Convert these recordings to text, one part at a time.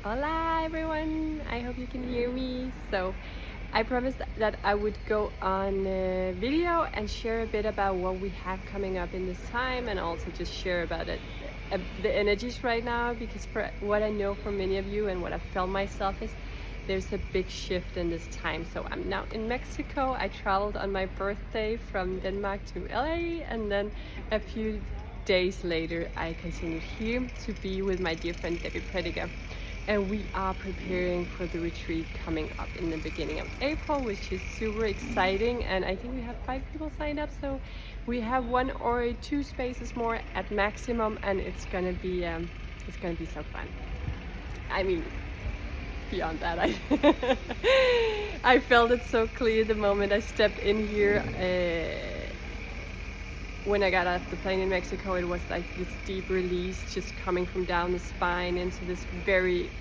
Hola everyone, I hope you can hear me. So I promised that I would go on video and share a bit about what we have coming up in this time, and also just share about it, the energies right now, because for what I know from many of you and what I felt myself is there's a big shift in this time. So I'm now in Mexico. I traveled on my birthday from Denmark to LA, and then a few days later I continued here to be with my dear friend Debbie Prediger, and we are preparing for the retreat coming up in the beginning of April, which is super exciting. And I think we have 5 people signed up, so we have 1 or 2 spaces more at maximum, and it's gonna be so fun. I mean, beyond that, I felt it so clear the moment I stepped in here. When I got off the plane in Mexico, it was like this deep release just coming from down the spine into this very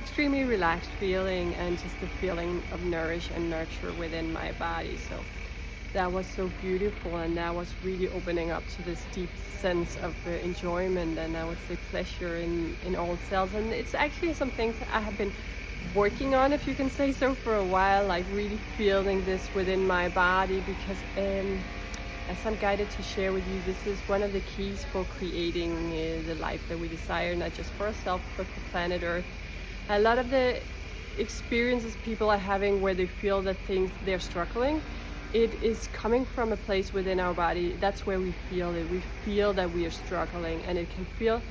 extremely relaxed feeling, and just the feeling of nourish and nurture within my body. So that was so beautiful, and that was really opening up to this deep sense of enjoyment, and I would say pleasure in all cells. And it's actually some things I have been working on, if you can say so, for a while, like really feeling this within my body, because as I'm guided to share with you, this is one of the keys for creating the life that we desire, not just for ourselves, but for planet Earth. A lot of the experiences people are having where they feel that they're struggling, it is coming from a place within our body. That's where we feel it. We feel that we are struggling, and it can feel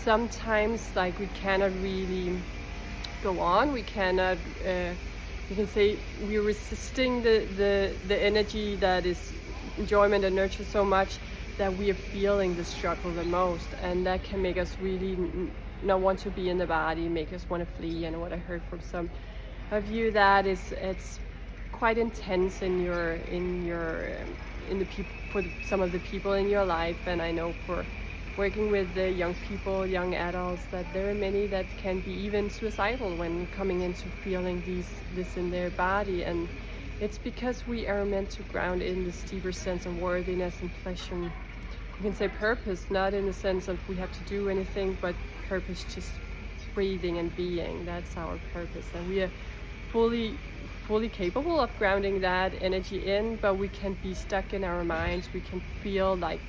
sometimes like we cannot really go on. We cannot, you can say we're resisting the energy that is enjoyment and nurture so much that we are feeling the struggle the most, and that can make us really not want to be in the body, make us want to flee. And what I heard from some of you, that is, it's quite intense in the people, for some of the people in your life. And I know for working with the young people, young adults, that there are many that can be even suicidal when coming into feeling this in their body. And it's because we are meant to ground in this deeper sense of worthiness and pleasure. You can say purpose, not in the sense of we have to do anything, but purpose, just breathing and being. That's our purpose, and we are fully capable of grounding that energy in, but we can be stuck in our minds. We can feel like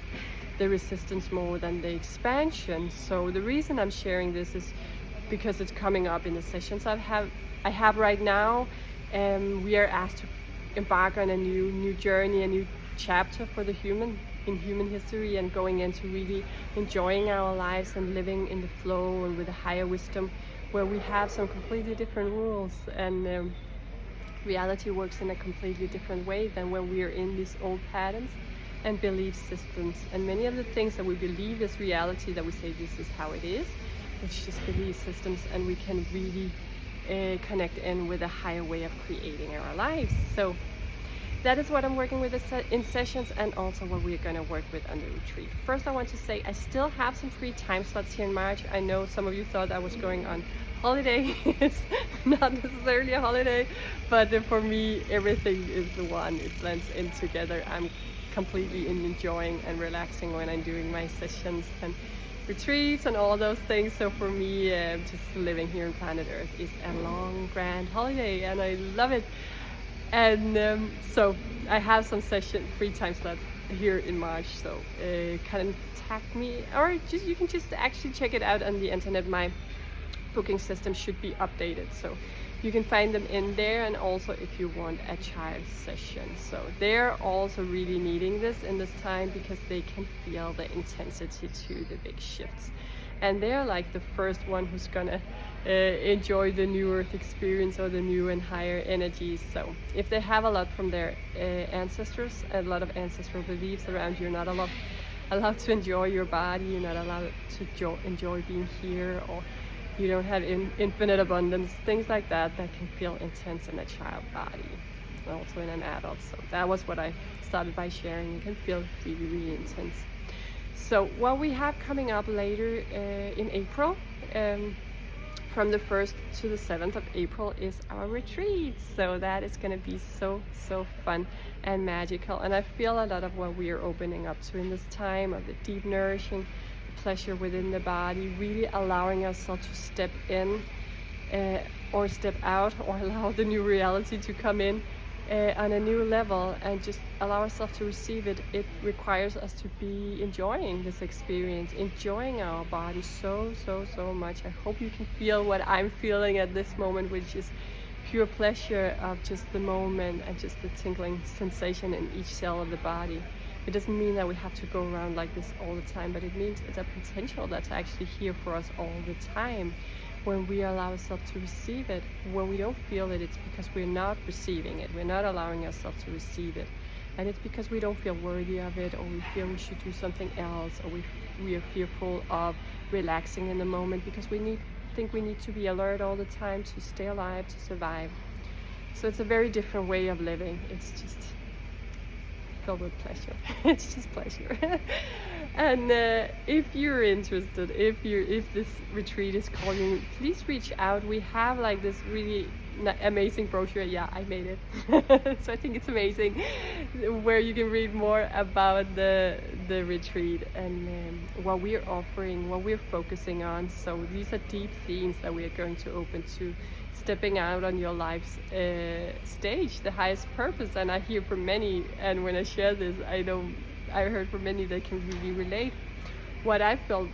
the resistance more than the expansion. So the reason I'm sharing this is because it's coming up in the sessions I have right now. We are asked to embark on a new journey, a new chapter for the human history, and going into really enjoying our lives and living in the flow and with a higher wisdom, where we have some completely different rules, and reality works in a completely different way than when we are in these old patterns and belief systems. And many of the things that we believe is reality, that we say this is how it is, it's just belief systems, and we can really connect in with a higher way of creating our lives. So that is what I'm working with in sessions, and also what we're going to work with on the retreat. First, I want to say I still have some free time slots here in March. I know some of you thought I was going on holiday. It's not necessarily a holiday, but for me everything is the one. It blends in together. I'm completely enjoying and relaxing when I'm doing my sessions and retreats and all those things. So for me, just living here on planet Earth is a long, grand holiday, and I love it. And so I have some free time slots here in March. So contact me, or you can just actually check it out on the internet. My booking system should be updated, so you can find them in there. And also if you want a child session, so they're also really needing this in this time, because they can feel the intensity to the big shifts, and they're like the first one who's gonna enjoy the new earth experience, or the new and higher energies. So if they have a lot from their ancestors, a lot of ancestral beliefs around, you're not allowed to enjoy your body, you're not allowed to enjoy being here, or you don't have infinite abundance, things like that, that can feel intense in a child body, also in an adult. So that was what I started by sharing. It can feel really, really intense. So what we have coming up later in April, from the 1st to the 7th of April, is our retreat. So that is going to be so fun and magical, and I feel a lot of what we are opening up to in this time of the deep nourishing pleasure within the body, really allowing ourselves to step in or step out, or allow the new reality to come in on a new level, and just allow ourselves to receive it. It requires us to be enjoying this experience, enjoying our body so much. I hope you can feel what I'm feeling at this moment, which is pure pleasure of just the moment and just the tingling sensation in each cell of the body. It doesn't mean that we have to go around like this all the time, but it means it's a potential that's actually here for us all the time. When we allow ourselves to receive it, when we don't feel it, it's because we're not receiving it. We're not allowing ourselves to receive it. And it's because we don't feel worthy of it, or we feel we should do something else, or we are fearful of relaxing in the moment because we think we need to be alert all the time to stay alive, to survive. So it's a very different way of living. It's just filled with pleasure. It's just pleasure. And if you're interested, if this retreat is calling you, please reach out. We have like this really amazing brochure. Yeah, I made it. So I think it's amazing, where you can read more about the retreat and what we're offering, what we're focusing on. So these are deep themes that we are going to open to stepping out on your life's stage, the highest purpose. And I hear from many, and when I share this, I heard from many that can really relate. What I felt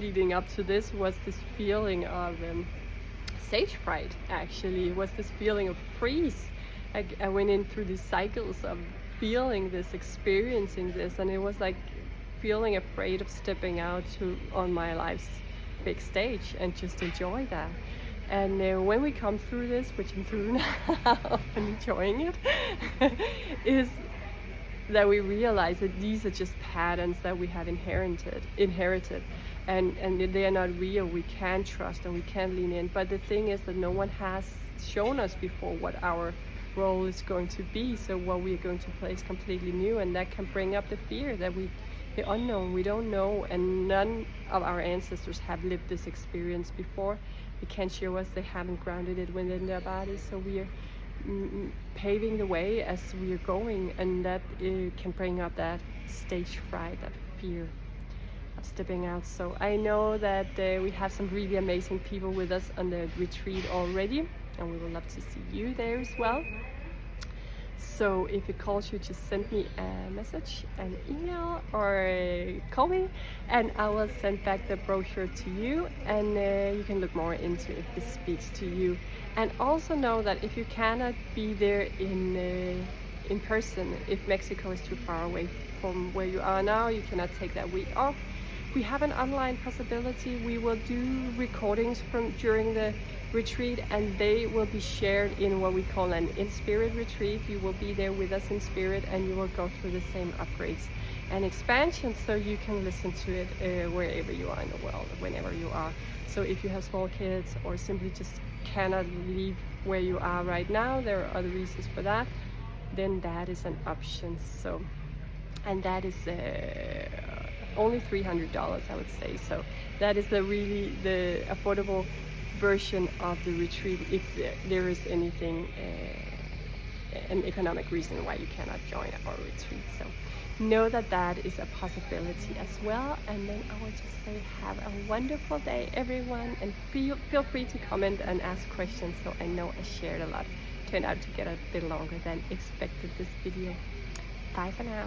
leading up to this was this feeling of stage fright. Actually, it was this feeling of freeze. I went in through these cycles of feeling this, experiencing this, and it was like feeling afraid of stepping out on my life's big stage and just enjoy that. And when we come through this, which I'm through now and enjoying it, is that we realize that these are just patterns that we have inherited, and they are not real. We can trust and we can lean in. But the thing is that no one has shown us before what our role is going to be. So what we are going to play is completely new, and that can bring up the fear that the unknown, we don't know, and none of our ancestors have lived this experience before. They can't show us, they haven't grounded it within their bodies. So we are paving the way as we are going, and that can bring up that stage fright, that fear of stepping out. So I know that we have some really amazing people with us on the retreat already, and we would love to see you there as well. So if it calls you, just send me a message, an email, or call me, and I will send back the brochure to you, and you can look more into if this speaks to you. And also know that if you cannot be there in person, if Mexico is too far away from where you are now, you cannot take that week off, we have an online possibility. We will do recordings from during the retreat, and they will be shared in what we call an in-spirit retreat. You will be there with us in spirit, and you will go through the same upgrades and expansions, so you can listen to it wherever you are in the world, whenever you are. So if you have small kids, or simply just cannot leave where you are right now, there are other reasons for that, then that is an option. So, and that is only $300, I would say. So that is really the affordable version of the retreat, if there is anything, an economic reason why you cannot join our retreat. So know that that is a possibility as well. And then I will just say, have a wonderful day, everyone, and feel free to comment and ask questions. So I know I shared a lot. Turned out to get a bit longer than expected, this video. Bye for now.